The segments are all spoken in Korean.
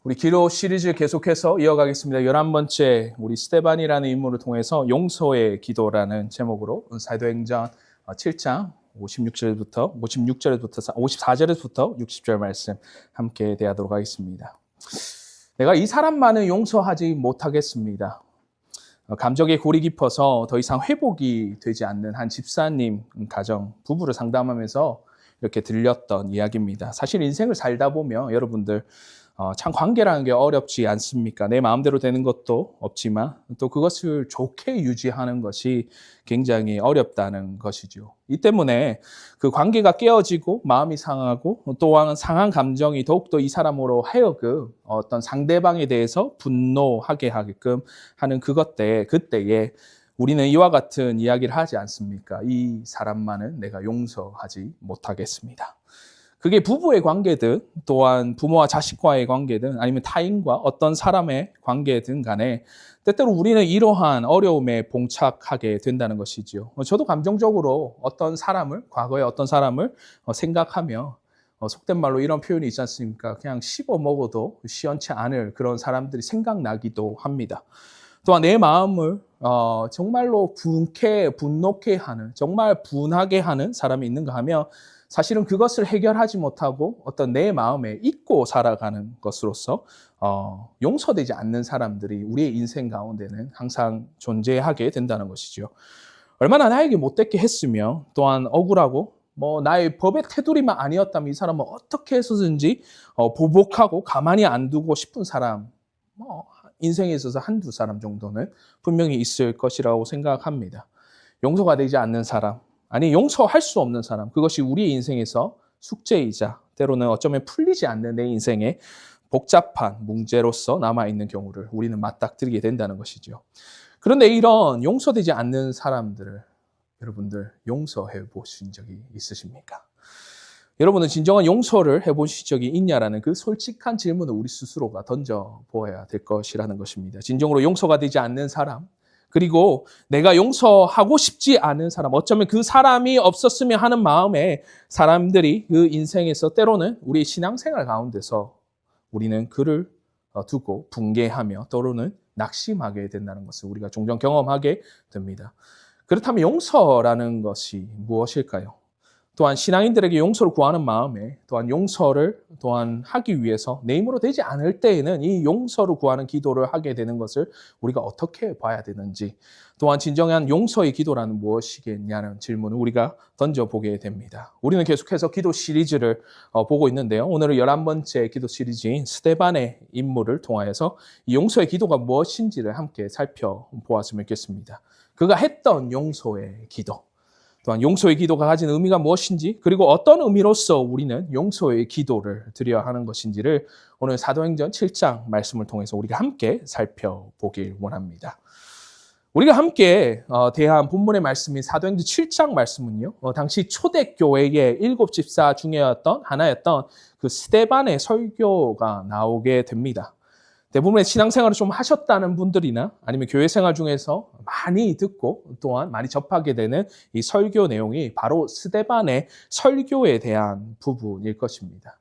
우리 기도 시리즈 계속해서 이어가겠습니다. 11번째 우리 스데반이라는 인물을 통해서 용서의 기도라는 제목으로 사도행전 7장 56절부터 54절부터 60절 말씀 함께 대하도록 하겠습니다. 내가 이 사람만은 용서하지 못하겠습니다. 감정에 골이 깊어서 더 이상 회복이 되지 않는 한 집사님 가정 부부를 상담하면서 이렇게 들렸던 이야기입니다. 사실 인생을 살다 보면 여러분들 참 관계라는 게 어렵지 않습니까? 내 마음대로 되는 것도 없지만 또 그것을 좋게 유지하는 것이 굉장히 어렵다는 것이죠. 이 때문에 그 관계가 깨어지고 마음이 상하고 또한 상한 감정이 더욱더 이 사람으로 하여금 어떤 상대방에 대해서 분노하게 하게끔 하는 그때에 우리는 이와 같은 이야기를 하지 않습니까? 이 사람만은 내가 용서하지 못하겠습니다. 그게 부부의 관계든 또한 부모와 자식과의 관계든 아니면 타인과 어떤 사람의 관계든 간에 때때로 우리는 이러한 어려움에 봉착하게 된다는 것이죠. 저도 감정적으로 과거의 어떤 사람을 생각하며 속된 말로 이런 표현이 있지 않습니까? 그냥 씹어 먹어도 시원치 않을 그런 사람들이 생각나기도 합니다. 또한 내 마음을 정말로 분노케 하는, 정말 분하게 하는 사람이 있는가 하면 사실은 그것을 해결하지 못하고 어떤 내 마음에 잊고 살아가는 것으로서 용서되지 않는 사람들이 우리의 인생 가운데는 항상 존재하게 된다는 것이죠. 얼마나 나에게 못되게 했으며 또한 억울하고 나의 법의 테두리만 아니었다면 이 사람은 어떻게 해서든지 보복하고 가만히 안 두고 싶은 사람 인생에 있어서 한두 사람 정도는 분명히 있을 것이라고 생각합니다. 용서가 되지 않는 사람 아니 용서할 수 없는 사람 그것이 우리의 인생에서 숙제이자 때로는 어쩌면 풀리지 않는 내 인생의 복잡한 문제로서 남아있는 경우를 우리는 맞닥뜨리게 된다는 것이죠. 그런데 이런 용서되지 않는 사람들을 여러분들 용서해 보신 적이 있으십니까? 여러분은 진정한 용서를 해보신 적이 있냐라는 그 솔직한 질문을 우리 스스로가 던져보아야 될 것이라는 것입니다. 진정으로 용서가 되지 않는 사람 그리고 내가 용서하고 싶지 않은 사람, 어쩌면 그 사람이 없었으면 하는 마음에 사람들이 그 인생에서 때로는 우리 신앙생활 가운데서 우리는 그를 두고 붕괴하며 때로는 낙심하게 된다는 것을 우리가 종종 경험하게 됩니다. 그렇다면 용서라는 것이 무엇일까요? 또한 신앙인들에게 용서를 구하는 마음에 또한 용서를 또한 하기 위해서 내 힘으로 되지 않을 때에는 이 용서를 구하는 기도를 하게 되는 것을 우리가 어떻게 봐야 되는지 또한 진정한 용서의 기도라는 무엇이겠냐는 질문을 우리가 던져보게 됩니다. 우리는 계속해서 기도 시리즈를 보고 있는데요. 오늘은 11번째 기도 시리즈인 스데반의 인물을 통하여서 이 용서의 기도가 무엇인지를 함께 살펴보았으면 좋겠습니다. 그가 했던 용서의 기도 또한 용서의 기도가 가진 의미가 무엇인지 그리고 어떤 의미로서 우리는 용서의 기도를 드려야 하는 것인지를 오늘 사도행전 7장 말씀을 통해서 우리가 함께 살펴보길 원합니다. 우리가 함께 대한 본문의 말씀인 사도행전 7장 말씀은요. 당시 초대교회의 7 집사 중에 하나였던 그 스데반의 설교가 나오게 됩니다. 대부분의 신앙생활을 좀 하셨다는 분들이나 아니면 교회 생활 중에서 많이 듣고 또한 많이 접하게 되는 이 설교 내용이 바로 스데반의 설교에 대한 부분일 것입니다.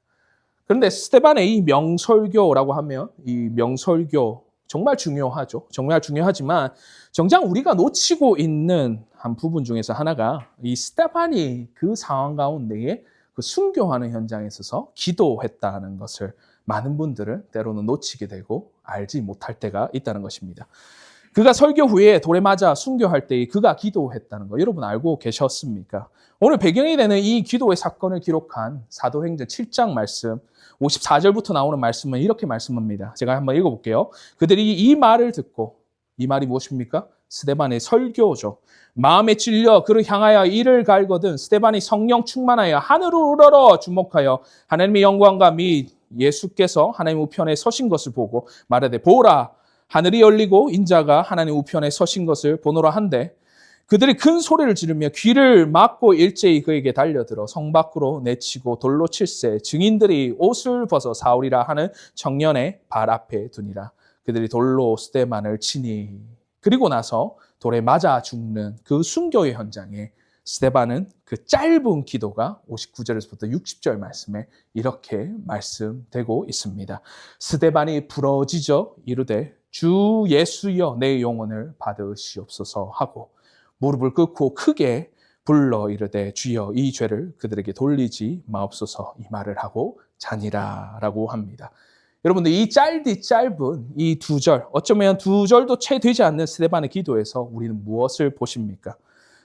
그런데 스데반의 이 명설교라고 하면 이 명설교 정말 중요하죠. 정말 중요하지만 정작 우리가 놓치고 있는 한 부분 중에서 하나가 이 스데반이 그 상황 가운데에 그 순교하는 현장에 있어서 기도했다는 것을 많은 분들은 때로는 놓치게 되고 알지 못할 때가 있다는 것입니다. 그가 설교 후에 돌에 맞아 순교할 때 그가 기도했다는 거 여러분 알고 계셨습니까? 오늘 배경이 되는 이 기도의 사건을 기록한 사도행전 7장 말씀 54절부터 나오는 말씀은 이렇게 말씀합니다. 제가 한번 읽어볼게요. 그들이 이 말을 듣고 이 말이 무엇입니까? 스데반의 설교죠. 마음에 찔려 그를 향하여 이를 갈거든 스데반이 성령 충만하여 하늘을 우러러 주목하여 하나님의 영광과 및 예수께서 하나님 우편에 서신 것을 보고 말하되 보라 하늘이 열리고 인자가 하나님 우편에 서신 것을 보노라 한데 그들이 큰 소리를 지르며 귀를 막고 일제히 그에게 달려들어 성 밖으로 내치고 돌로 칠세 증인들이 옷을 벗어 사울이라 하는 청년의 발 앞에 두니라. 그들이 돌로 스데반을 치니 그리고 나서 돌에 맞아 죽는 그 순교의 현장에 스데반은 그 짧은 기도가 59절에서부터 60절 말씀에 이렇게 말씀되고 있습니다. 스데반이 부러지져 이르되 주 예수여 내 영혼을 받으시옵소서 하고 무릎을 꿇고 크게 불러 이르되 주여 이 죄를 그들에게 돌리지 마옵소서 이 말을 하고 자니라라고 합니다. 여러분들 이 짧은 이 2절, 어쩌면 2절도 채 되지 않는 스데반의 기도에서 우리는 무엇을 보십니까?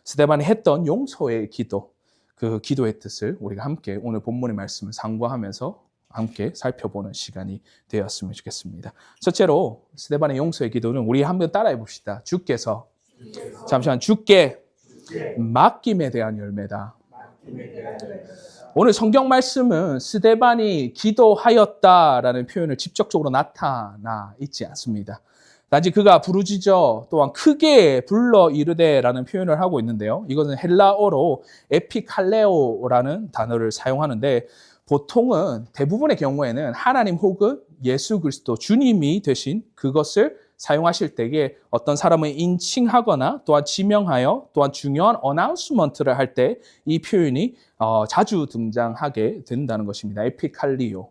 스데반이 했던 용서의 기도, 그 기도의 뜻을 우리가 함께 오늘 본문의 말씀을 상고하면서 함께 살펴보는 시간이 되었으면 좋겠습니다. 첫째로 스데반의 용서의 기도는 우리 한번 따라해 봅시다. 주께서 주께 맡김에 대한 열매다. 오늘 성경 말씀은 스데반이 기도하였다라는 표현을 직접적으로 나타나 있지 않습니다. 단지 그가 부르짖어 또한 크게 불러 이르되라는 표현을 하고 있는데요. 이것은 헬라어로 에피칼레오라는 단어를 사용하는데 보통은 대부분의 경우에는 하나님 혹은 예수 그리스도 주님이 되신 그것을 사용하실 때에 어떤 사람을 인칭하거나 또한 지명하여 또한 중요한 어나운스먼트를 할 때 이 표현이 자주 등장하게 된다는 것입니다. 에피칼리오.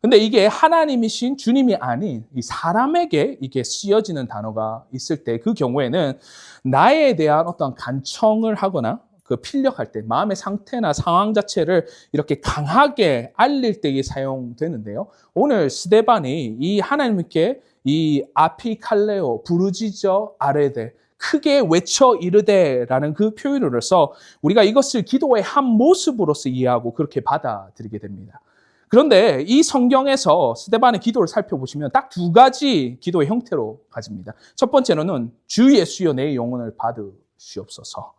근데 이게 하나님이신 주님이 아닌 이 사람에게 이게 쓰여지는 단어가 있을 때 그 경우에는 나에 대한 어떤 간청을 하거나 그 필력할 때 마음의 상태나 상황 자체를 이렇게 강하게 알릴 때에 사용되는데요. 오늘 스데반이 이 하나님께 이 아피칼레오 부르짖어 아뢰되 크게 외쳐 이르되라는 그 표현으로서 우리가 이것을 기도의 한 모습으로서 이해하고 그렇게 받아들이게 됩니다. 그런데 이 성경에서 스데반의 기도를 살펴보시면 딱 2가지 기도의 형태로 가집니다. 첫 번째로는 주 예수여 내 영혼을 받으시옵소서.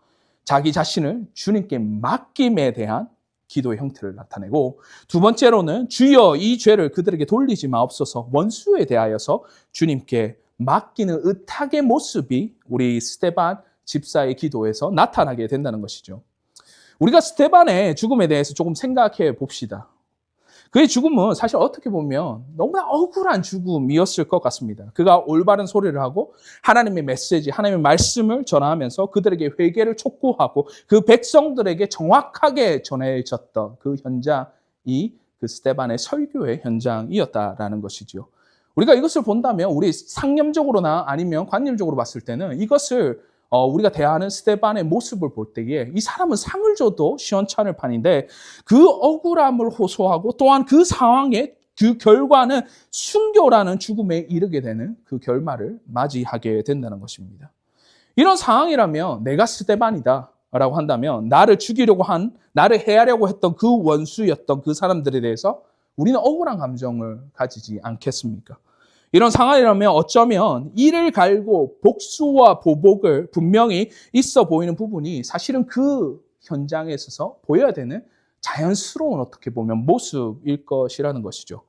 자기 자신을 주님께 맡김에 대한 기도의 형태를 나타내고 두 번째로는 주여 이 죄를 그들에게 돌리지 마옵소서 원수에 대하여서 주님께 맡기는 의탁의 모습이 우리 스데반 집사의 기도에서 나타나게 된다는 것이죠. 우리가 스데반의 죽음에 대해서 조금 생각해 봅시다. 그의 죽음은 사실 어떻게 보면 너무나 억울한 죽음이었을 것 같습니다. 그가 올바른 소리를 하고 하나님의 메시지, 하나님의 말씀을 전하면서 그들에게 회개를 촉구하고 그 백성들에게 정확하게 전해졌던 그 현장이 그 스데반의 설교의 현장이었다라는 것이죠. 우리가 이것을 본다면 우리 상념적으로나 아니면 관념적으로 봤을 때는 이것을 우리가 대하는 스데반의 모습을 볼 때에 이 사람은 상을 줘도 시원찮을 판인데 그 억울함을 호소하고 또한 그 상황의 그 결과는 순교라는 죽음에 이르게 되는 그 결말을 맞이하게 된다는 것입니다. 이런 상황이라면 내가 스데반이다 라고 한다면 나를 죽이려고 나를 해하려고 했던 그 원수였던 그 사람들에 대해서 우리는 억울한 감정을 가지지 않겠습니까? 이런 상황이라면 어쩌면 이를 갈고 복수와 보복을 분명히 있어 보이는 부분이 사실은 그 현장에 있어서 보여야 되는 자연스러운 어떻게 보면 모습일 것이라는 것이죠.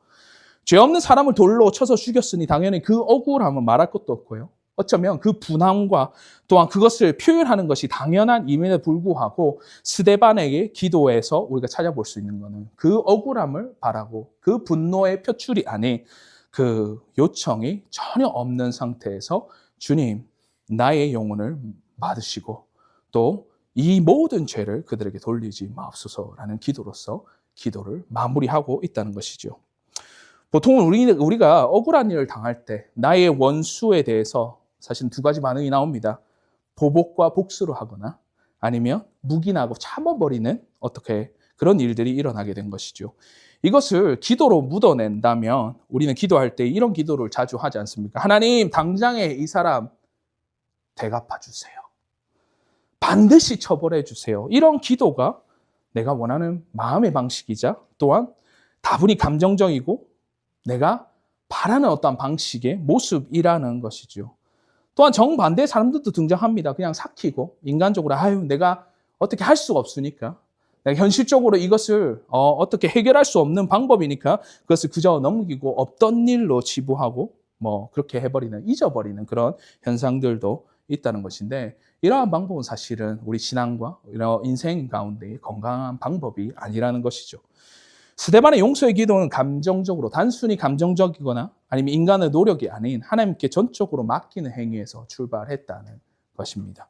죄 없는 사람을 돌로 쳐서 죽였으니 당연히 그 억울함은 말할 것도 없고요. 어쩌면 그 분함과 또한 그것을 표현하는 것이 당연한 임에도 불구하고 스데반에게 기도에서 우리가 찾아볼 수 있는 것은 그 억울함을 바라고 그 분노의 표출이 아닌 그 요청이 전혀 없는 상태에서 주님 나의 영혼을 받으시고 또 이 모든 죄를 그들에게 돌리지 마옵소서라는 기도로서 기도를 마무리하고 있다는 것이죠. 보통은 우리가 억울한 일을 당할 때 나의 원수에 대해서 사실 2가지 반응이 나옵니다. 보복과 복수를 하거나 아니면 묵인하고 참아버리는 어떻게 그런 일들이 일어나게 된 것이죠. 이것을 기도로 묻어낸다면 우리는 기도할 때 이런 기도를 자주 하지 않습니까? 하나님 당장에 이 사람 대갚아 주세요. 반드시 처벌해 주세요. 이런 기도가 내가 원하는 마음의 방식이자 또한 다분히 감정적이고 내가 바라는 어떠한 방식의 모습이라는 것이죠. 또한 정반대의 사람들도 등장합니다. 그냥 삭히고 인간적으로 내가 어떻게 할 수가 없으니까 내가 현실적으로 이것을 어떻게 해결할 수 없는 방법이니까 그것을 그저 넘기고 없던 일로 치부하고 그렇게 해버리는 잊어버리는 그런 현상들도 있다는 것인데 이러한 방법은 사실은 우리 신앙과 이런 인생 가운데 건강한 방법이 아니라는 것이죠. 스데반의 용서의 기도는 단순히 감정적이거나 아니면 인간의 노력이 아닌 하나님께 전적으로 맡기는 행위에서 출발했다는 것입니다.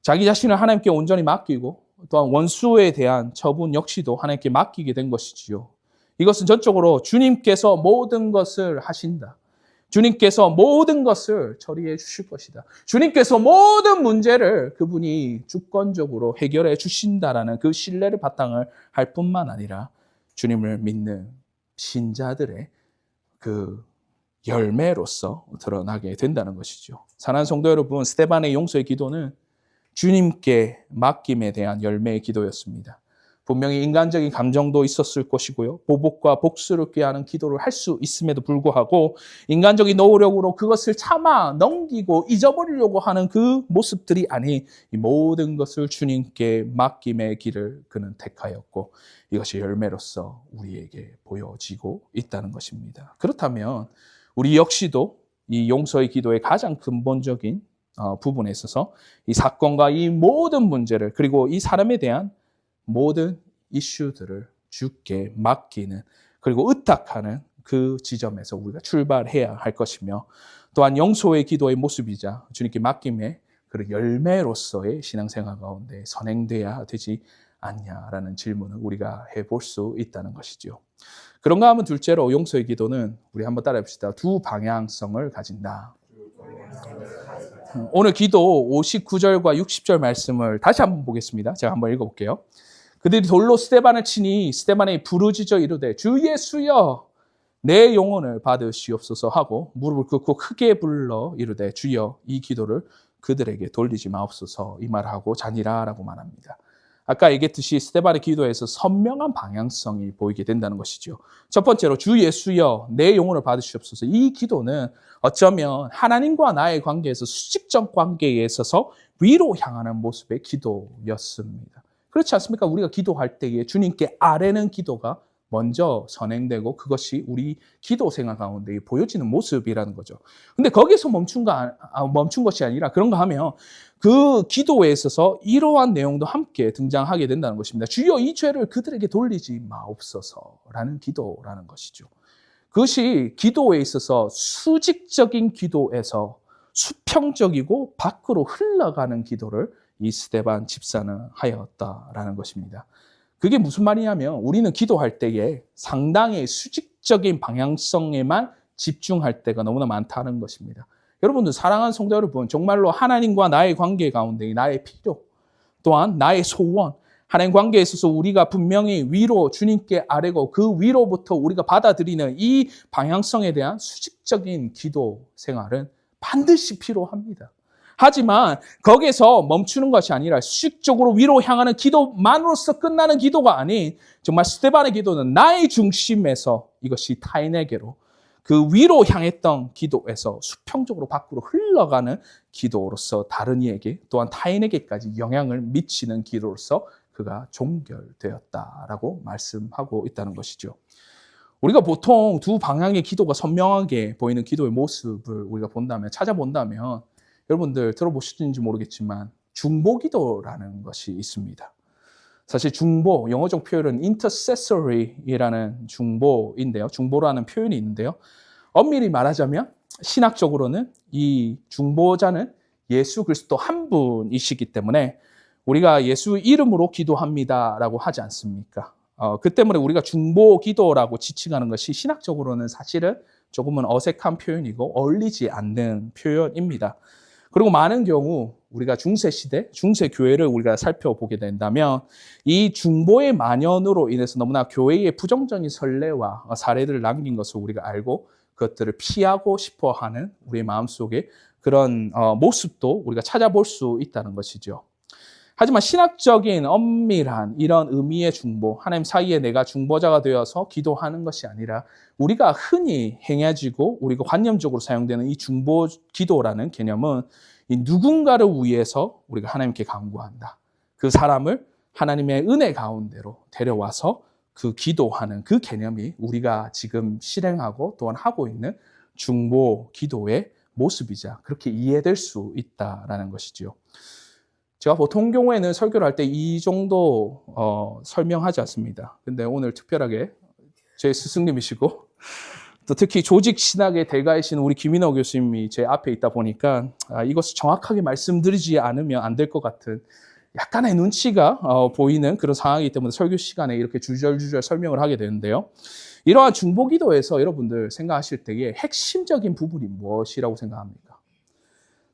자기 자신을 하나님께 온전히 맡기고 또한 원수에 대한 처분 역시도 하나님께 맡기게 된 것이지요. 이것은 전적으로 주님께서 모든 것을 하신다. 주님께서 모든 것을 처리해 주실 것이다. 주님께서 모든 문제를 그분이 주권적으로 해결해 주신다라는 그 신뢰를 바탕을 할 뿐만 아니라 주님을 믿는 신자들의 그 열매로서 드러나게 된다는 것이죠. 사랑하는 성도 여러분, 스데반의 용서의 기도는 주님께 맡김에 대한 열매의 기도였습니다. 분명히 인간적인 감정도 있었을 것이고요. 보복과 복수를 꾀하는 기도를 할 수 있음에도 불구하고 인간적인 노력으로 그것을 참아 넘기고 잊어버리려고 하는 그 모습들이 아닌 이 모든 것을 주님께 맡김의 길을 그는 택하였고 이것이 열매로서 우리에게 보여지고 있다는 것입니다. 그렇다면 우리 역시도 이 용서의 기도의 가장 근본적인 부분에 있어서 이 사건과 이 모든 문제를 그리고 이 사람에 대한 모든 이슈들을 주께 맡기는 그리고 의탁하는 그 지점에서 우리가 출발해야 할 것이며 또한 용서의 기도의 모습이자 주님께 맡김의 그 열매로서의 신앙생활 가운데 선행돼야 되지 않냐라는 질문을 우리가 해볼 수 있다는 것이죠. 그런가 하면 둘째로 용서의 기도는 우리 한번 따라해 봅시다. 두 방향성을 가진다. 오늘 기도 59절과 60절 말씀을 다시 한번 보겠습니다. 제가 한번 읽어볼게요. 그들이 돌로 스데반을 치니 스데반이 부르짖어 이르되 주 예수여 내 영혼을 받으시옵소서 하고 무릎을 꿇고 크게 불러 이르되 주여 이 기도를 그들에게 돌리지 마옵소서 이 말하고 자니라 라고 말합니다. 아까 얘기했듯이 스데반의 기도에서 선명한 방향성이 보이게 된다는 것이죠. 첫 번째로 주 예수여 내 영혼을 받으시옵소서. 이 기도는 어쩌면 하나님과 나의 관계에서 수직적 관계에 있어서 위로 향하는 모습의 기도였습니다. 그렇지 않습니까? 우리가 기도할 때에 주님께 아뢰는 기도가 먼저 선행되고 그것이 우리 기도 생활 가운데 보여지는 모습이라는 거죠. 근데 거기서 멈춘 것이 아니라 그런가 하면 그 기도에 있어서 이러한 내용도 함께 등장하게 된다는 것입니다. 주여 이 죄를 그들에게 돌리지 마옵소서라는 기도라는 것이죠. 그것이 기도에 있어서 수직적인 기도에서 수평적이고 밖으로 흘러가는 기도를 이 스데반 집사는 하였다라는 것입니다. 그게 무슨 말이냐면 우리는 기도할 때에 상당히 수직적인 방향성에만 집중할 때가 너무나 많다는 것입니다. 여러분들 사랑하는 성도 여러분, 정말로 하나님과 나의 관계 가운데 나의 필요 또한 나의 소원, 하나님 관계에 있어서 우리가 분명히 위로 주님께 아뢰고 그 위로부터 우리가 받아들이는 이 방향성에 대한 수직적인 기도 생활은 반드시 필요합니다. 하지만 거기서 멈추는 것이 아니라 수직적으로 위로 향하는 기도만으로서 끝나는 기도가 아닌 정말 스데반의 기도는 나의 중심에서 이것이 타인에게로 그 위로 향했던 기도에서 수평적으로 밖으로 흘러가는 기도로서 다른 이에게 또한 타인에게까지 영향을 미치는 기도로서 그가 종결되었다라고 말씀하고 있다는 것이죠. 우리가 보통 두 방향의 기도가 선명하게 보이는 기도의 모습을 우리가 찾아본다면 여러분들 들어보셨는지 모르겠지만 중보기도라는 것이 있습니다. 사실 중보, 영어적 표현은 intercessory이라는 중보인데요. 중보라는 표현이 있는데요. 엄밀히 말하자면 신학적으로는 이 중보자는 예수 그리스도 한 분이시기 때문에 우리가 예수 이름으로 기도합니다라고 하지 않습니까? 그 때문에 우리가 중보기도라고 지칭하는 것이 신학적으로는 사실은 조금은 어색한 표현이고 어울리지 않는 표현입니다. 그리고 많은 경우 우리가 중세시대, 중세교회를 우리가 살펴보게 된다면 이 중보의 만연으로 인해서 너무나 교회의 부정적인 선례와 사례들을 남긴 것을 우리가 알고 그것들을 피하고 싶어하는 우리의 마음속에 그런 모습도 우리가 찾아볼 수 있다는 것이죠. 하지만 신학적인 엄밀한 이런 의미의 중보, 하나님 사이에 내가 중보자가 되어서 기도하는 것이 아니라 우리가 흔히 행해지고 우리가 관념적으로 사용되는 이 중보 기도라는 개념은 이 누군가를 위해서 우리가 하나님께 간구한다. 그 사람을 하나님의 은혜 가운데로 데려와서 그 기도하는 그 개념이 우리가 지금 실행하고 또한 하고 있는 중보 기도의 모습이자 그렇게 이해될 수 있다라는 것이지요. 제가 보통 경우에는 설교를 할 때 이 정도 설명하지 않습니다. 근데 오늘 특별하게 제 스승님이시고 또 특히 조직 신학의 대가이신 우리 김인호 교수님이 제 앞에 있다 보니까 이것을 정확하게 말씀드리지 않으면 안 될 것 같은 약간의 눈치가 보이는 그런 상황이기 때문에 설교 시간에 이렇게 주절주절 설명을 하게 되는데요. 이러한 중보기도에서 여러분들 생각하실 때의 핵심적인 부분이 무엇이라고 생각합니까?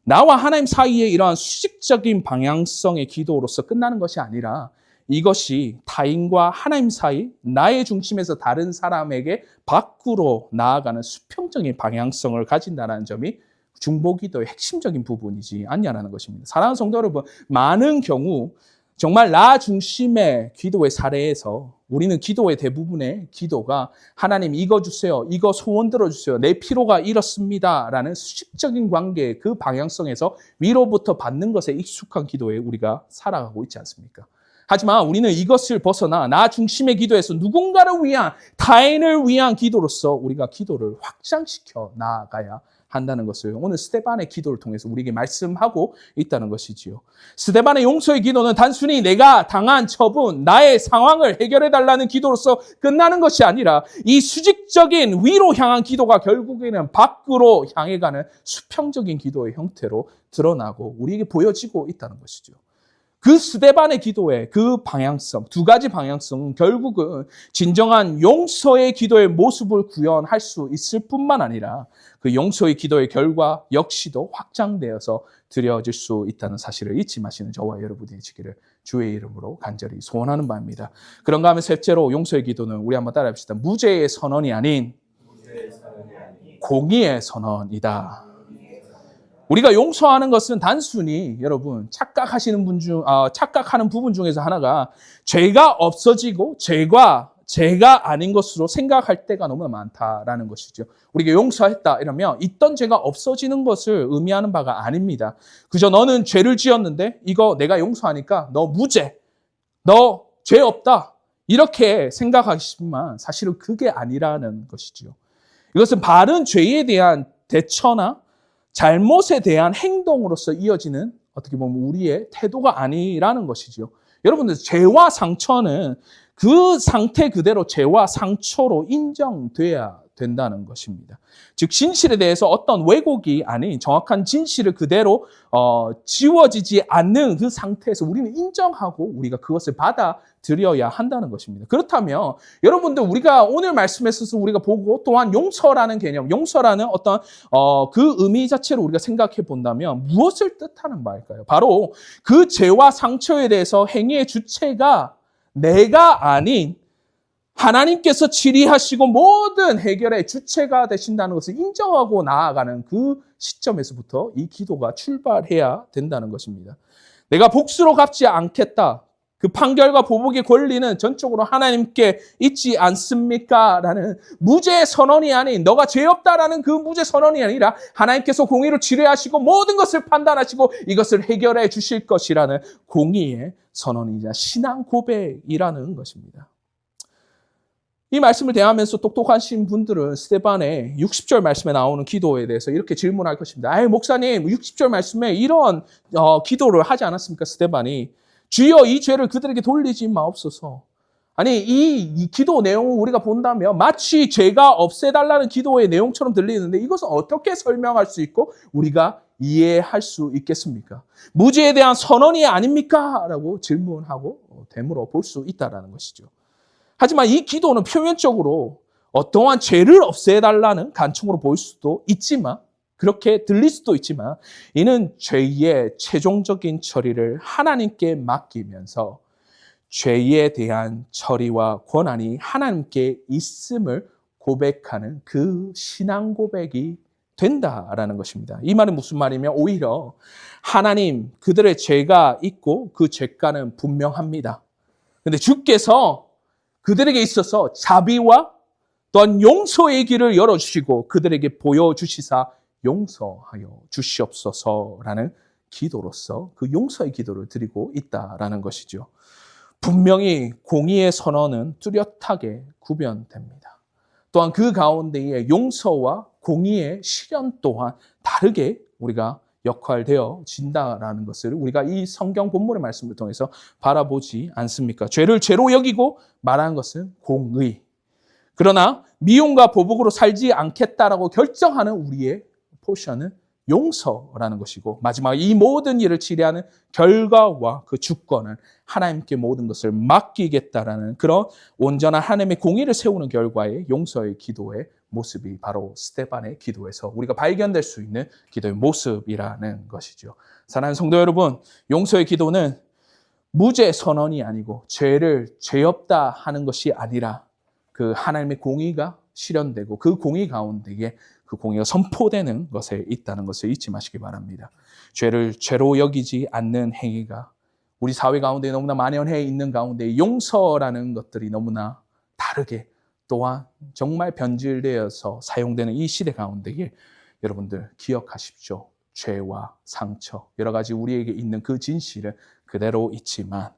나와 하나님 사이에 이러한 수직적인 방향성의 기도로서 끝나는 것이 아니라 이것이 타인과 하나님 사이, 나의 중심에서 다른 사람에게 밖으로 나아가는 수평적인 방향성을 가진다는 점이 중보기도의 핵심적인 부분이지 않냐라는 것입니다. 사랑하는 성도 여러분, 많은 경우 정말 나 중심의 기도의 사례에서 우리는 기도의 대부분의 기도가 하나님 이거 주세요, 이거 소원 들어주세요, 내 필요가 이렇습니다 라는 수직적인 관계의 그 방향성에서 위로부터 받는 것에 익숙한 기도에 우리가 살아가고 있지 않습니까? 하지만 우리는 이것을 벗어나 나 중심의 기도에서 누군가를 위한, 타인을 위한 기도로서 우리가 기도를 확장시켜 나아가야 한다는 것을 오늘 스데반의 기도를 통해서 우리에게 말씀하고 있다는 것이지요. 스데반의 용서의 기도는 단순히 내가 당한 처분, 나의 상황을 해결해달라는 기도로서 끝나는 것이 아니라 이 수직적인 위로 향한 기도가 결국에는 밖으로 향해 가는 수평적인 기도의 형태로 드러나고 우리에게 보여지고 있다는 것이죠. 그 스데반의 기도의 그 방향성, 두 가지 방향성은 결국은 진정한 용서의 기도의 모습을 구현할 수 있을 뿐만 아니라 그 용서의 기도의 결과 역시도 확장되어서 드려질 수 있다는 사실을 잊지 마시는 저와 여러분이 되시기를 주의 이름으로 간절히 소원하는 바입니다. 그런가 하면 셋째로 용서의 기도는 우리 한번 따라합시다. 무죄의 선언이 아닌 공의의 선언이다. 우리가 용서하는 것은 단순히 여러분 착각하는 부분 중에서 하나가 죄가 없어지고 죄가 아닌 것으로 생각할 때가 너무 많다라는 것이죠. 우리가 용서했다 이러면 있던 죄가 없어지는 것을 의미하는 바가 아닙니다. 그저 너는 죄를 지었는데 이거 내가 용서하니까 너 무죄, 너 죄 없다 이렇게 생각하시지만 사실은 그게 아니라는 것이죠. 이것은 바른 죄에 대한 대처나 잘못에 대한 행동으로서 이어지는 어떻게 보면 우리의 태도가 아니라는 것이죠. 여러분들 죄와 상처는 그 상태 그대로 죄와 상처로 인정돼야 된다는 것입니다. 즉 진실에 대해서 어떤 왜곡이 아닌 정확한 진실을 그대로 지워지지 않는 그 상태에서 우리는 인정하고 우리가 그것을 받아들여야 한다는 것입니다. 그렇다면 여러분들 우리가 오늘 말씀에 있어서 우리가 보고 또한 용서라는 개념, 용서라는 어떤 그 의미 자체로 우리가 생각해 본다면 무엇을 뜻하는 바일까요? 바로 그 죄와 상처에 대해서 행위의 주체가 내가 아닌 하나님께서 치리하시고 모든 해결의 주체가 되신다는 것을 인정하고 나아가는 그 시점에서부터 이 기도가 출발해야 된다는 것입니다. 내가 복수로 갚지 않겠다. 그 판결과 보복의 권리는 전적으로 하나님께 있지 않습니까? 라는 무죄 선언이 아닌 너가 죄 없다라는 그 무죄 선언이 아니라 하나님께서 공의로 치료하시고 모든 것을 판단하시고 이것을 해결해 주실 것이라는 공의의 선언이자 신앙 고백이라는 것입니다. 이 말씀을 대하면서 똑똑하신 분들은 스데반의 60절 말씀에 나오는 기도에 대해서 이렇게 질문할 것입니다. 목사님 60절 말씀에 이런 기도를 하지 않았습니까? 스데반이 주여 이 죄를 그들에게 돌리지 마옵소서. 아니 이 기도 내용을 우리가 본다면 마치 죄가 없애달라는 기도의 내용처럼 들리는데 이것은 어떻게 설명할 수 있고 우리가 이해할 수 있겠습니까? 무죄에 대한 선언이 아닙니까? 라고 질문하고 되물어 볼 수 있다는 것이죠. 하지만 이 기도는 표면적으로 어떠한 죄를 없애달라는 간청으로 보일 수도 있지만 그렇게 들릴 수도 있지만 이는 죄의 최종적인 처리를 하나님께 맡기면서 죄에 대한 처리와 권한이 하나님께 있음을 고백하는 그 신앙 고백이 된다라는 것입니다. 이 말은 무슨 말이면 오히려 하나님 그들의 죄가 있고 그 죄가는 분명합니다. 그런데 주께서 그들에게 있어서 자비와 또한 용서의 길을 열어주시고 그들에게 보여주시사 용서하여 주시옵소서라는 기도로서 그 용서의 기도를 드리고 있다라는 것이죠. 분명히 공의의 선언은 뚜렷하게 구별됩니다. 또한 그 가운데에 용서와 공의의 실현 또한 다르게 우리가 역할되어진다라는 것을 우리가 이 성경 본문의 말씀을 통해서 바라보지 않습니까? 죄를 죄로 여기고 말하는 것은 공의. 그러나 미움과 보복으로 살지 않겠다라고 결정하는 우리의 포션은 용서라는 것이고, 마지막 이 모든 일을 치리하는 결과와 그 주권을 하나님께 모든 것을 맡기겠다라는 그런 온전한 하나님의 공의를 세우는 결과의 용서의 기도의 모습이 바로 스데반의 기도에서 우리가 발견될 수 있는 기도의 모습이라는 것이죠. 사랑하는 성도 여러분, 용서의 기도는 무죄 선언이 아니고 죄를 죄 없다 하는 것이 아니라 그 하나님의 공의가 실현되고 그 공의 가운데에 그 공의가 선포되는 것에 있다는 것을 잊지 마시기 바랍니다. 죄를 죄로 여기지 않는 행위가 우리 사회 가운데 너무나 만연해 있는 가운데 용서라는 것들이 너무나 다르게 또한 정말 변질되어서 사용되는 이 시대 가운데에 여러분들 기억하십시오. 죄와 상처, 여러 가지 우리에게 있는 그 진실은 그대로 있지만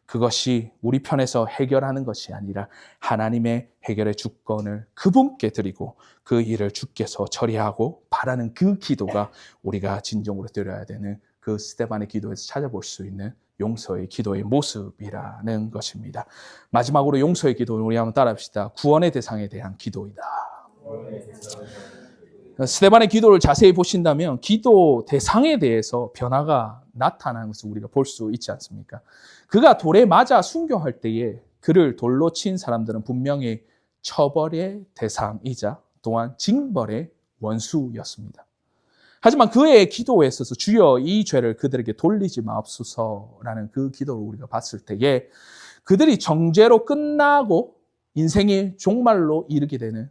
그것이 우리 편에서 해결하는 것이 아니라 하나님의 해결의 주권을 그분께 드리고 그 일을 주께서 처리하고 바라는 그 기도가 우리가 진정으로 드려야 되는 그 스데반의 기도에서 찾아볼 수 있는 용서의 기도의 모습이라는 것입니다. 마지막으로 용서의 기도를 우리 한번 따라합시다. 구원의 대상에 대한 기도이다. 스데반의 기도를 자세히 보신다면 기도 대상에 대해서 변화가 나타나는 것을 우리가 볼 수 있지 않습니까? 그가 돌에 맞아 순교할 때에 그를 돌로 친 사람들은 분명히 처벌의 대상이자 또한 징벌의 원수였습니다. 하지만 그의 기도에 있어서 주여 이 죄를 그들에게 돌리지 마옵소서라는 그 기도를 우리가 봤을 때에 그들이 정죄로 끝나고 인생의 종말로 이르게 되는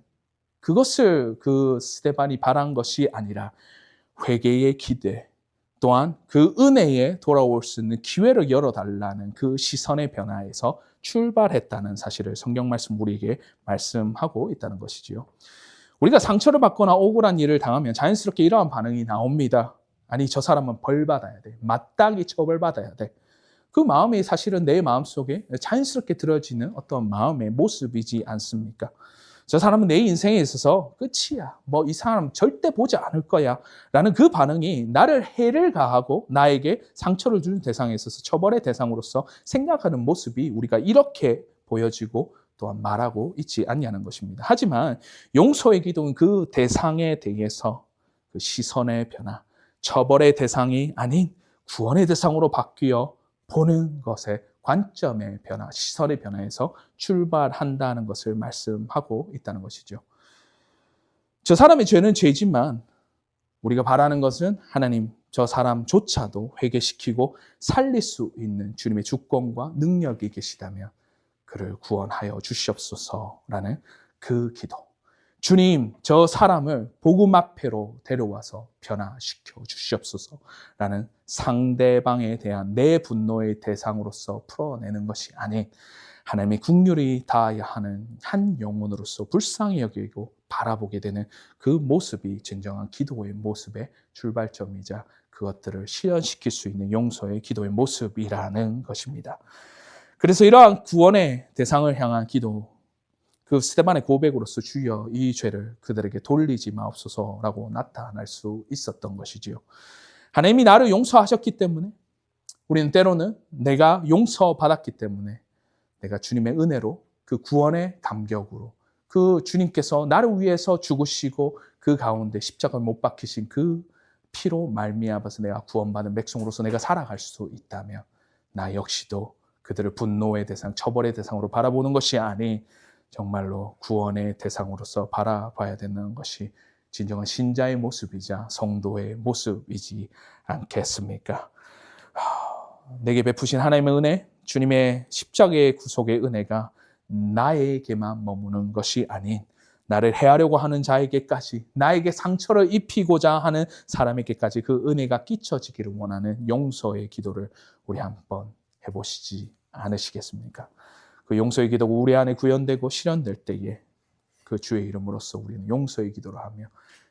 그것을 그 스데반이 바란 것이 아니라 회개의 기대 또한 그 은혜에 돌아올 수 있는 기회를 열어달라는 그 시선의 변화에서 출발했다는 사실을 성경 말씀 우리에게 말씀하고 있다는 것이지요. 우리가 상처를 받거나 억울한 일을 당하면 자연스럽게 이러한 반응이 나옵니다. 아니 저 사람은 벌 받아야 돼. 마땅히 처벌받아야 돼. 그 마음이 사실은 내 마음속에 자연스럽게 들어지는 어떤 마음의 모습이지 않습니까? 저 사람은 내 인생에 있어서 끝이야. 뭐 이 사람 절대 보지 않을 거야. 라는 그 반응이 나를 해를 가하고 나에게 상처를 주는 대상에 있어서 처벌의 대상으로서 생각하는 모습이 우리가 이렇게 보여지고 또한 말하고 있지 않냐는 것입니다. 하지만 용서의 기도는 그 대상에 대해서 그 시선의 변화, 처벌의 대상이 아닌 구원의 대상으로 바뀌어 보는 것에 관점의 변화, 시선의 변화에서 출발한다는 것을 말씀하고 있다는 것이죠. 저 사람의 죄는 죄지만 우리가 바라는 것은 하나님 저 사람조차도 회개시키고 살릴 수 있는 주님의 주권과 능력이 계시다면 그를 구원하여 주시옵소서라는 그 기도. 주님, 저 사람을 복음 앞에로 데려와서 변화시켜 주시옵소서라는 상대방에 대한 내 분노의 대상으로서 풀어내는 것이 아닌 하나님의 긍휼이 다하야 하는 한 영혼으로서 불쌍히 여기고 바라보게 되는 그 모습이 진정한 기도의 모습의 출발점이자 그것들을 실현시킬 수 있는 용서의 기도의 모습이라는 것입니다. 그래서 이러한 구원의 대상을 향한 기도, 그 스데반의 고백으로서 주여 이 죄를 그들에게 돌리지 마옵소서라고 나타날 수 있었던 것이지요. 하나님이 나를 용서하셨기 때문에 우리는 때로는 내가 용서받았기 때문에 내가 주님의 은혜로 그 구원의 감격으로 그 주님께서 나를 위해서 죽으시고 그 가운데 십자가를 못 박히신 그 피로 말미암아서 내가 구원받은 백성으로서 내가 살아갈 수 있다면 나 역시도 그들을 분노의 대상, 처벌의 대상으로 바라보는 것이 아닌 정말로 구원의 대상으로서 바라봐야 되는 것이 진정한 신자의 모습이자 성도의 모습이지 않겠습니까? 내게 베푸신 하나님의 은혜, 주님의 십자가의 구속의 은혜가 나에게만 머무는 것이 아닌 나를 해하려고 하는 자에게까지, 나에게 상처를 입히고자 하는 사람에게까지 그 은혜가 끼쳐지기를 원하는 용서의 기도를 우리 한번 해보시지 않으시겠습니까? 그 용서의 기도가 우리 안에 구현되고 실현될 때에 그 주의 이름으로써 우리는 용서의 기도를 하며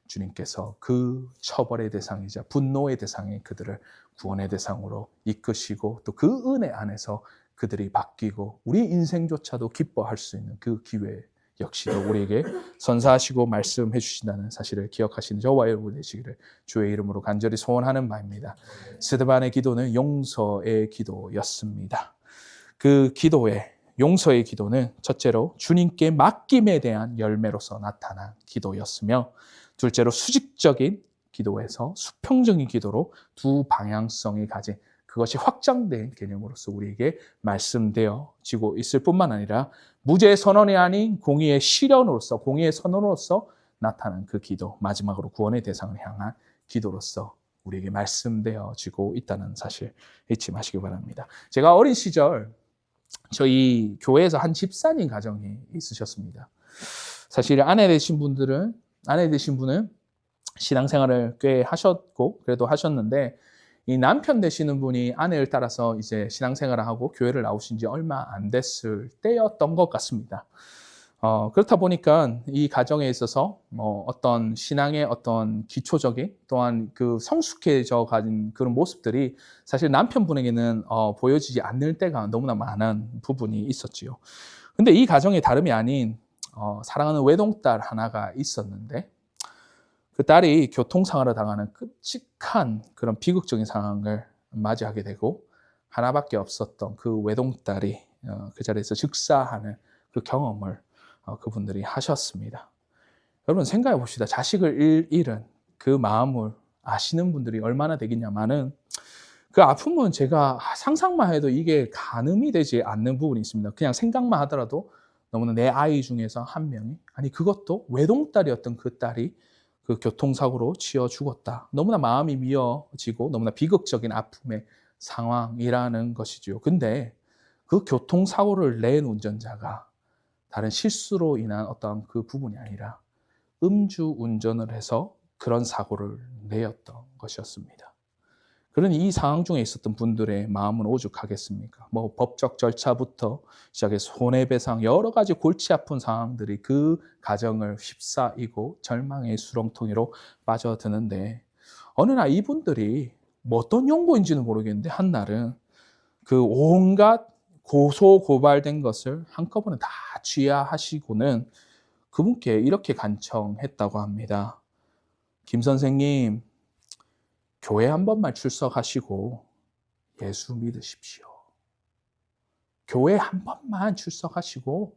주님께서 그 처벌의 대상이자 분노의 대상인 그들을 구원의 대상으로 이끄시고 또 그 은혜 안에서 그들이 바뀌고 우리 인생조차도 기뻐할 수 있는 그 기회 역시도 우리에게 선사하시고 말씀해 주신다는 사실을 기억하시는 저와 여러분 되시기를 주의 이름으로 간절히 소원하는 바입니다. 스데반의 기도는 용서의 기도였습니다. 그 기도에 용서의 기도는 첫째로 주님께 맡김에 대한 열매로서 나타난 기도였으며 둘째로 수직적인 기도에서 수평적인 기도로 두 방향성이 가진 그것이 확장된 개념으로서 우리에게 말씀되어지고 있을 뿐만 아니라 무죄의 선언이 아닌 공의의 실현으로서 공의의 선언으로서 나타난 그 기도, 마지막으로 구원의 대상을 향한 기도로서 우리에게 말씀되어지고 있다는 사실 잊지 마시기 바랍니다. 제가 어린 시절 저희 교회에서 한 집사님 가정이 있으셨습니다. 사실 아내 되신 분은 신앙생활을 꽤 하셨고 그래도 하셨는데 이 남편 되시는 분이 아내를 따라서 이제 신앙생활을 하고 교회를 나오신 지 얼마 안 됐을 때였던 것 같습니다. 그렇다 보니까 이 가정에 있어서 어떤 신앙의 어떤 기초적인 또한 그 성숙해져 가진 그런 모습들이 사실 남편분에게는 보여지지 않는 때가 너무나 많은 부분이 있었지요. 근데 이 가정이 다름이 아닌 사랑하는 외동딸 하나가 있었는데 그 딸이 교통사고를 당하는 끔찍한 그런 비극적인 상황을 맞이하게 되고 하나밖에 없었던 그 외동딸이 그 자리에서 즉사하는 그 경험을 그분들이 하셨습니다. 여러분 생각해 봅시다. 자식을 잃은 그 마음을 아시는 분들이 얼마나 되겠냐마는 그 아픔은 제가 상상만 해도 이게 가늠이 되지 않는 부분이 있습니다. 그냥 생각만 하더라도 너무나 내 아이 중에서 한 명이 아니 그것도 외동딸이었던 그 딸이 그 교통사고로 치여 죽었다. 너무나 마음이 미어지고 너무나 비극적인 아픔의 상황이라는 것이죠. 근데 그 교통사고를 낸 운전자가 다른 실수로 인한 어떤 그 부분이 아니라 음주 운전을 해서 그런 사고를 내었던 것이었습니다. 그러니 이 상황 중에 있었던 분들의 마음은 오죽하겠습니까? 법적 절차부터 시작해서 손해배상 여러 가지 골치 아픈 상황들이 그 가정을 휩싸이고 절망의 수렁통이로 빠져드는데 어느 날 이분들이 어떤 용고인지는 모르겠는데 한 날은 그 온갖 고소 고발된 것을 한꺼번에 다 취하하시고는 그분께 이렇게 간청했다고 합니다. 김 선생님, 교회 한 번만 출석하시고 예수 믿으십시오. 교회 한 번만 출석하시고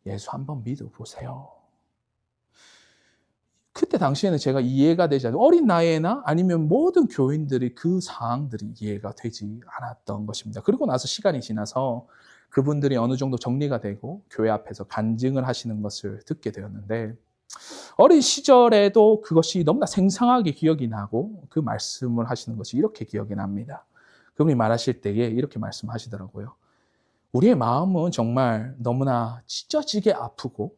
예수 한 번 믿어보세요. 그때 당시에는 제가 이해가 되지 않아요. 어린 나이에나 아니면 모든 교인들이 그 상황들이 이해가 되지 않았던 것입니다. 그리고 나서 시간이 지나서 그분들이 어느 정도 정리가 되고 교회 앞에서 간증을 하시는 것을 듣게 되었는데 어린 시절에도 그것이 너무나 생생하게 기억이 나고 그 말씀을 하시는 것이 이렇게 기억이 납니다. 그분이 말하실 때에 이렇게 말씀하시더라고요. 우리의 마음은 정말 너무나 찢어지게 아프고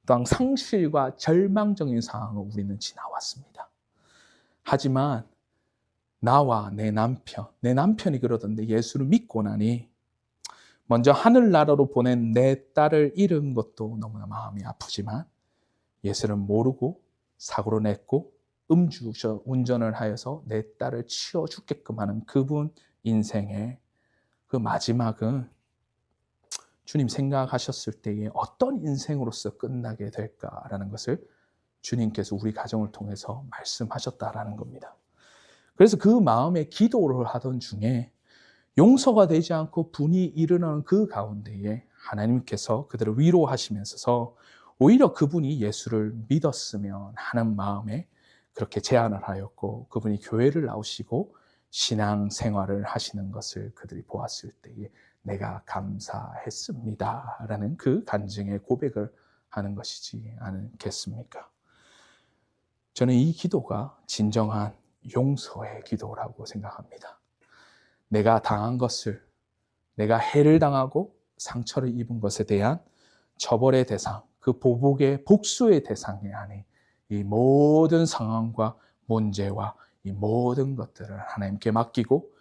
또한 상실과 절망적인 상황을 우리는 지나왔습니다. 하지만 나와 내 남편이 그러던데 예수를 믿고 나니 먼저 하늘나라로 보낸 내 딸을 잃은 것도 너무나 마음이 아프지만 예수를 모르고 사고로 냈고 음주 운전을 하여서 내 딸을 치워 죽게끔 하는 그분 인생의 그 마지막은 주님 생각하셨을 때에 어떤 인생으로서 끝나게 될까라는 것을 주님께서 우리 가정을 통해서 말씀하셨다라는 겁니다. 그래서 그 마음에 기도를 하던 중에 용서가 되지 않고 분이 일어나는 그 가운데에 하나님께서 그들을 위로하시면서 오히려 그분이 예수를 믿었으면 하는 마음에 그렇게 제안을 하였고 그분이 교회를 나오시고 신앙 생활을 하시는 것을 그들이 보았을 때에 내가 감사했습니다 라는 그 간증의 고백을 하는 것이지 않겠습니까? 저는 이 기도가 진정한 용서의 기도라고 생각합니다. 내가 당한 것을, 내가 해를 당하고 상처를 입은 것에 대한 처벌의 대상, 그 보복의 복수의 대상이 아닌 이 모든 상황과 문제와 이 모든 것들을 하나님께 맡기고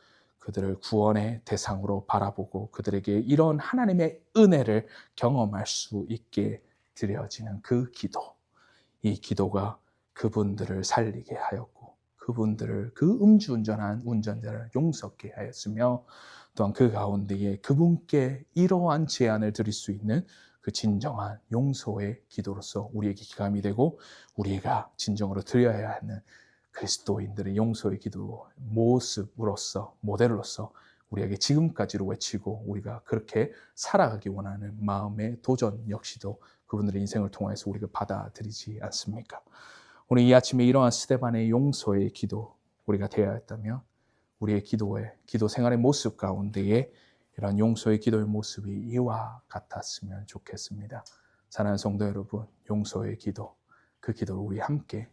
그들을 구원의 대상으로 바라보고 그들에게 이런 하나님의 은혜를 경험할 수 있게 드려지는 그 기도, 이 기도가 그분들을 살리게 하였고 그분들을 그 음주운전한 운전자를 용서케 하였으며 또한 그 가운데에 그분께 이러한 제안을 드릴 수 있는 그 진정한 용서의 기도로서 우리에게 기감이 되고 우리가 진정으로 드려야 하는 그리스도인들의 용서의 기도 모습으로서 모델로서 우리에게 지금까지로 외치고 우리가 그렇게 살아가기 원하는 마음의 도전 역시도 그분들의 인생을 통해서 우리가 받아들이지 않습니까? 오늘 이 아침에 이러한 스데반의 용서의 기도 우리가 되어야 했다면 우리의 기도 생활의 모습 가운데에 이런 용서의 기도의 모습이 이와 같았으면 좋겠습니다. 사랑하는 성도 여러분, 용서의 기도, 그 기도를 우리 함께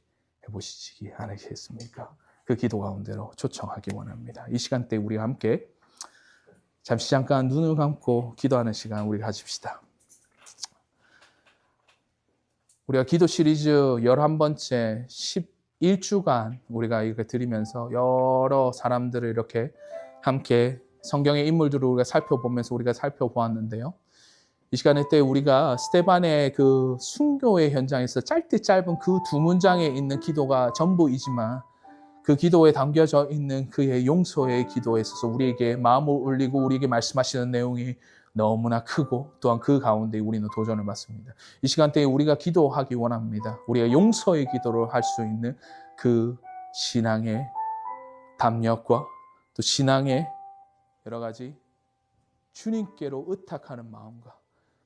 해보시지 않으시겠습니까? 그 기도 가운데로 초청하기 원합니다. 이 시간대 우리가 함께 잠깐 눈을 감고 기도하는 시간 우리 가집시다. 우리가 기도 시리즈 11번째 11주간 우리가 이렇게 드리면서 여러 사람들을 이렇게 함께 성경의 인물들을 우리가 살펴보면서 우리가 살펴보았는데요. 이 시간에 때 우리가 스데반의 그 순교의 현장에서 짧은 그 두 문장에 있는 기도가 전부이지만 그 기도에 담겨져 있는 그의 용서의 기도에 있어서 우리에게 마음을 울리고 우리에게 말씀하시는 내용이 너무나 크고 또한 그 가운데 우리는 도전을 받습니다. 이 시간대에 우리가 기도하기 원합니다. 우리가 용서의 기도를 할 수 있는 그 신앙의 담력과 또 신앙의 여러 가지 주님께로 의탁하는 마음과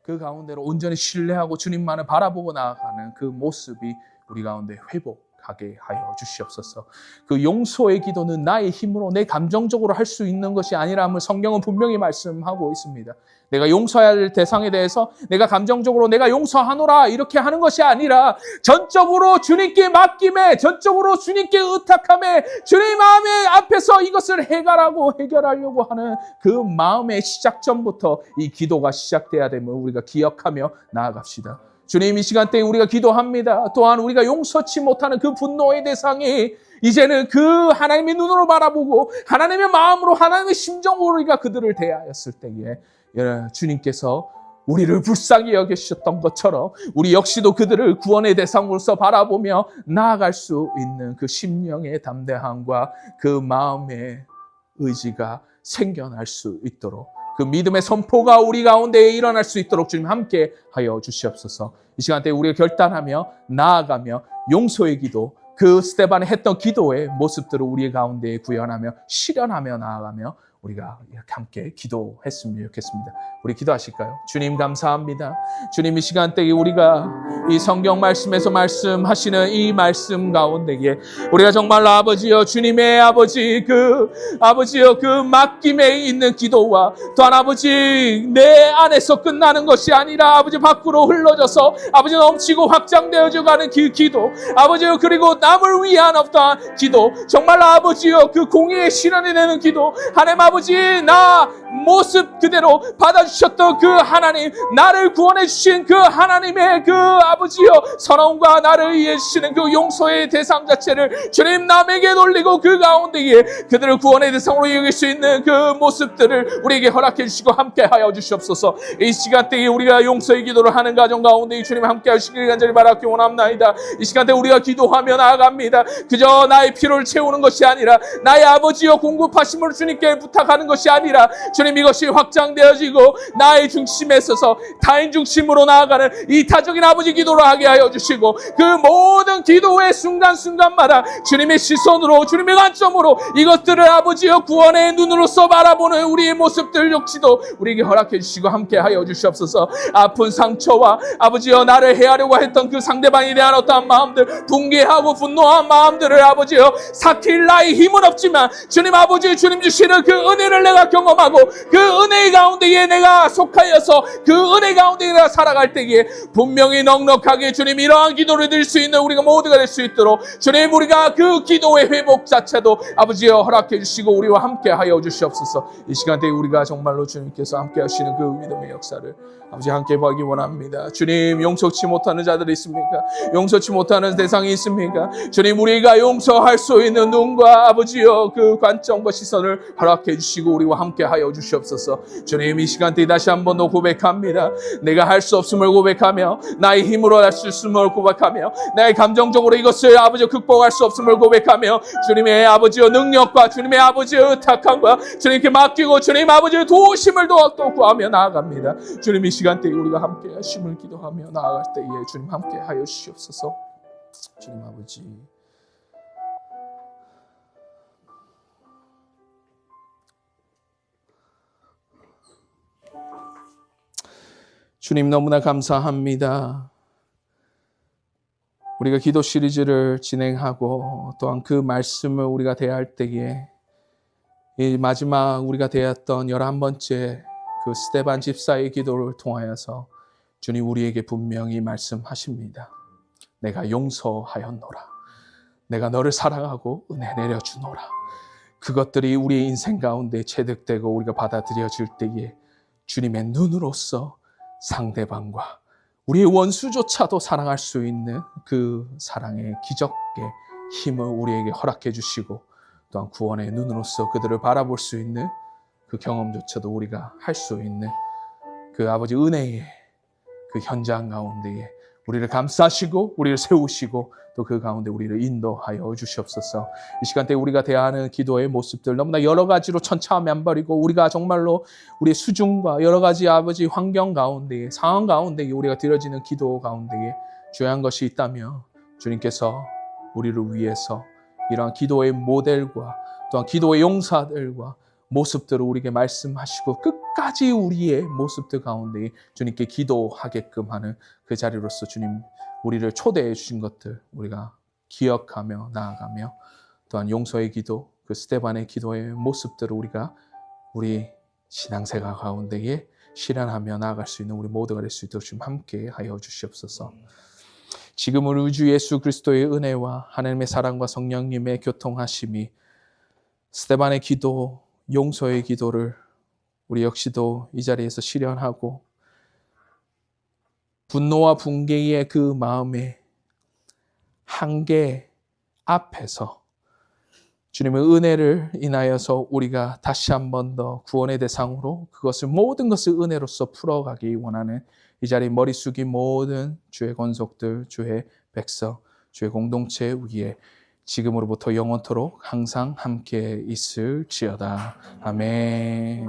그 가운데로 온전히 신뢰하고 주님만을 바라보고 나아가는 그 모습이 우리 가운데 회복하게 하여 주시옵소서. 그 용서의 기도는 나의 힘으로 내 감정적으로 할 수 있는 것이 아니라함을 성경은 분명히 말씀하고 있습니다. 내가 용서해야 할 대상에 대해서 내가 감정적으로 내가 용서하노라 이렇게 하는 것이 아니라 전적으로 주님께 맡김에 전적으로 주님께 의탁함에 주님 마음의 앞에서 이것을 해결하려고 하는 그 마음의 시작점부터 이 기도가 시작돼야 됨을 우리가 기억하며 나아갑시다. 주님, 이 시간대에 우리가 기도합니다. 또한 우리가 용서치 못하는 그 분노의 대상이 이제는 그 하나님의 눈으로 바라보고 하나님의 마음으로 하나님의 심정으로 우리가 그들을 대하였을 때에 주님께서 우리를 불쌍히 여기셨던 것처럼 우리 역시도 그들을 구원의 대상으로서 바라보며 나아갈 수 있는 그 심령의 담대함과 그 마음의 의지가 생겨날 수 있도록 그 믿음의 선포가 우리 가운데에 일어날 수 있도록 주님 함께 하여 주시옵소서. 이 시간대에 우리가 결단하며 나아가며 용서의 기도, 그 스데반이 했던 기도의 모습들을 우리 가운데에 구현하며 실현하며 나아가며 우리가 이렇게 함께 기도했으면 좋겠습니다. 우리 기도하실까요? 주님 감사합니다. 주님, 이 시간대에 우리가 이 성경 말씀에서 말씀하시는 이 말씀 가운데에 우리가 정말로 아버지여 주님의 아버지여 그 맡김에 있는 기도와 또한 아버지 내 안에서 끝나는 것이 아니라 아버지 밖으로 흘러져서 아버지 넘치고 확장되어져 가는 그 기도 아버지여 그리고 남을 위한 어떠한 기도 정말로 아버지여 그 공의의 실현이 되는 기도 하나님 아버지 나 모습 그대로 받아주셨던 그 하나님 나를 구원해 주신 그 하나님의 그 아버지여 선언과 나를 위해 주시는 그 용서의 대상 자체를 주님 남에게 돌리고 그 가운데에 그들을 구원의 대상으로 여길 수 있는 그 모습들을 우리에게 허락해 주시고 함께 하여 주시옵소서. 이 시간대에 우리가 용서의 기도를 하는 가정 가운데 주님 함께 하시길 간절히 바라기 원합니다. 이 시간대 우리가 기도하며 나아갑니다. 그저 나의 필요를 채우는 것이 아니라 나의 아버지여 공급하심을 주님께 부탁하는 것이 아니라 주님 이것이 확장되어지고 나의 중심에 있어서 타인 중심으로 나아가는 이타적인 아버지 기도를 하게 하여 주시고 그 모든 기도의 순간순간마다 주님의 시선으로 주님의 관점으로 이것들을 아버지여 구원의 눈으로서 바라보는 우리의 모습들 역시도 우리에게 허락해 주시고 함께 하여 주시옵소서. 아픈 상처와 아버지여 나를 해하려고 했던 그 상대방에 대한 어떠한 마음들 붕괴하고 분노한 마음들을 아버지여 삭힐 나의 힘은 없지만 주님 아버지 주님 주시는 그 은혜를 내가 경험하고 그 은혜의 가운데에 내가 속하여서 그 은혜 가운데 내가 살아갈 때에 분명히 넉넉하게 주님 이러한 기도를 드릴 수 있는 우리가 모두가 될 수 있도록 주님 우리가 그 기도의 회복 자체도 아버지여 허락해 주시고 우리와 함께 하여 주시옵소서. 이 시간대에 우리가 정말로 주님께서 함께 하시는 그 믿음의 역사를 아버지 함께 보기 원합니다. 주님 용서치 못하는 자들이 있습니까? 용서치 못하는 대상이 있습니까? 주님 우리가 용서할 수 있는 눈과 아버지여 그 관점과 시선을 허락해 주시고 우리와 함께 하여 주시옵소서. 주님 이 시간대에 다시 한 번 더 고백합니다. 내가 할 수 없음을 고백하며 나의 힘으로 할 수 없음을 고백하며 나의 감정적으로 이것을 아버지 극복할 수 없음을 고백하며 주님의 아버지의 능력과 주님의 아버지의 의탁함과 주님께 맡기고 주님 아버지의 도우심을 또 구하며 나아갑니다. 주님 이 시간대에 우리가 함께 하심을 기도하며 나아갈 때에 주님 함께 하여 주시옵소서. 주님 아버지 주님 너무나 감사합니다. 우리가 기도 시리즈를 진행하고 또한 그 말씀을 우리가 대할 때에 이 마지막 우리가 대했던 11번째 그 스데반 집사의 기도를 통하여서 주님 우리에게 분명히 말씀하십니다. 내가 용서하였노라. 내가 너를 사랑하고 은혜 내려주노라. 그것들이 우리의 인생 가운데 체득되고 우리가 받아들여질 때에 주님의 눈으로서 상대방과 우리의 원수조차도 사랑할 수 있는 그 사랑의 기적의 힘을 우리에게 허락해 주시고 또한 구원의 눈으로서 그들을 바라볼 수 있는 그 경험조차도 우리가 할 수 있는 그 아버지 은혜의 그 현장 가운데에 우리를 감싸시고 우리를 세우시고 또 그 가운데 우리를 인도하여 주시옵소서. 이 시간대에 우리가 대하는 기도의 모습들 너무나 여러 가지로 천차만별이고 우리가 정말로 우리의 수준과 여러 가지 아버지 환경 가운데에 상황 가운데에 우리가 드려지는 기도 가운데에 중요한 것이 있다면 주님께서 우리를 위해서 이러한 기도의 모델과 또한 기도의 용사들과 모습들을 우리에게 말씀하시고 끝까지 우리의 모습들 가운데 주님께 기도하게끔 하는 그 자리로서 주님 우리를 초대해 주신 것들 우리가 기억하며 나아가며 또한 용서의 기도, 그 스데반의 기도의 모습들을 우리가 우리 신앙생활 가운데에 실현하며 나아갈 수 있는 우리 모두가 될 수 있도록 주님 함께 하여 주시옵소서. 지금은 우리 주 예수 그리스도의 은혜와 하나님의 사랑과 성령님의 교통하심이 스데반의 기도, 용서의 기도를 우리 역시도 이 자리에서 실현하고 분노와 붕괴의 그 마음의 한계 앞에서 주님의 은혜를 인하여서 우리가 다시 한 번 더 구원의 대상으로 그것을 모든 것을 은혜로서 풀어가기 원하는 이 자리 머리 숙인 모든 주의 권속들, 주의 백성, 주의 공동체 위에 지금으로부터 영원토록 항상 함께 있을지어다. 아멘.